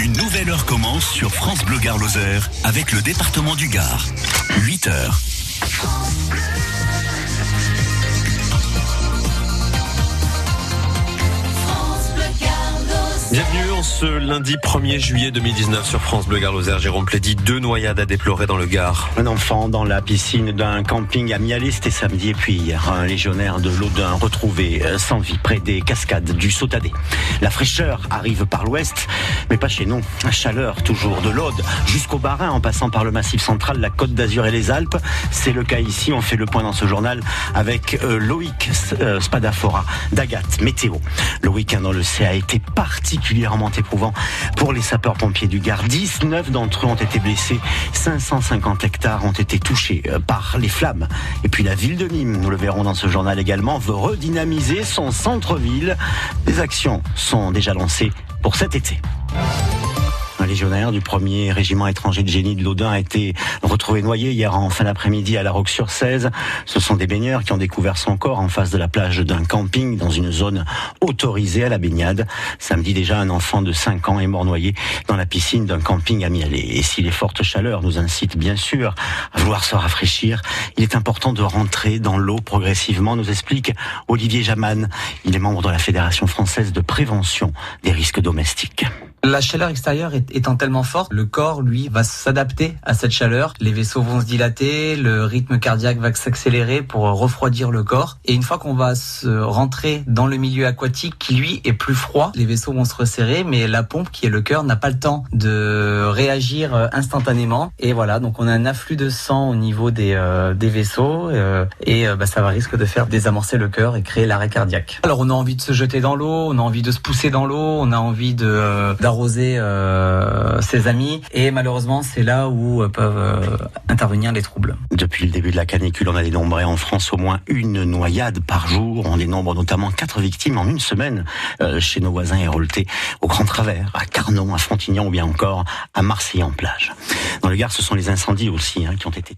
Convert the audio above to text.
Une nouvelle heure commence sur France Bleu Gard Lozère avec le département du Gard. 8 heures. Bienvenue en ce lundi 1er juillet 2019 sur France Bleu Gard Lozère. Jérôme Plédy, 2 noyades à déplorer dans le Gard. Un enfant dans la piscine d'un camping à Mialet, c'était samedi, et puis hier, un légionnaire de l'Audun retrouvé sans vie près des cascades du Sautadé. La fraîcheur arrive par l'ouest, mais pas chez nous. La chaleur toujours de l'Aude jusqu'au Bas-Rhin en passant par le Massif central, la Côte d'Azur et les Alpes. C'est le cas ici. On fait le point dans ce journal avec Loïc Spadafora d'Agathe Météo. Le week-end, on le sait, a été particulièrement éprouvant pour les sapeurs-pompiers du Gard. 19 d'entre eux ont été blessés, 550 hectares ont été touchés par les flammes. Et puis la ville de Nîmes, nous le verrons dans ce journal également, veut redynamiser son centre-ville. Des actions sont déjà lancées pour cet été. Un légionnaire du 1er régiment étranger de génie de l'Audun a été retrouvé noyé hier en fin d'après-midi à La Roque-sur-Cèze. Ce sont des baigneurs qui ont découvert son corps en face de la plage d'un camping dans une zone autorisée à la baignade. Samedi déjà, un enfant de 5 ans est mort noyé dans la piscine d'un camping à Mialet. Et si les fortes chaleurs nous incitent bien sûr à vouloir se rafraîchir, il est important de rentrer dans l'eau progressivement, nous explique Olivier Jaman. Il est membre de la Fédération française de prévention des risques domestiques. La chaleur extérieure étant tellement forte, le corps, lui, va s'adapter à cette chaleur. Les vaisseaux vont se dilater, le rythme cardiaque va s'accélérer pour refroidir le corps. Et une fois qu'on va se rentrer dans le milieu aquatique, qui lui est plus froid, les vaisseaux vont se resserrer, mais la pompe, qui est le cœur, n'a pas le temps de réagir instantanément. Et voilà, donc on a un afflux de sang au niveau des vaisseaux, et ça va risque de faire désamorcer le cœur et créer l'arrêt cardiaque. Alors on a envie de se jeter dans l'eau, on a envie de se pousser dans l'eau, on a envie d'arroser ses amis, et malheureusement c'est là où peuvent intervenir les troubles. Depuis le début de la canicule, on a dénombré en France au moins une noyade par jour. On dénombre notamment 4 victimes en une semaine chez nos voisins héraultais, au Grand Travers, à Carnon, à Frontignan ou bien encore à Marseille-en-Plage. Dans le Gard, ce sont les incendies aussi qui ont été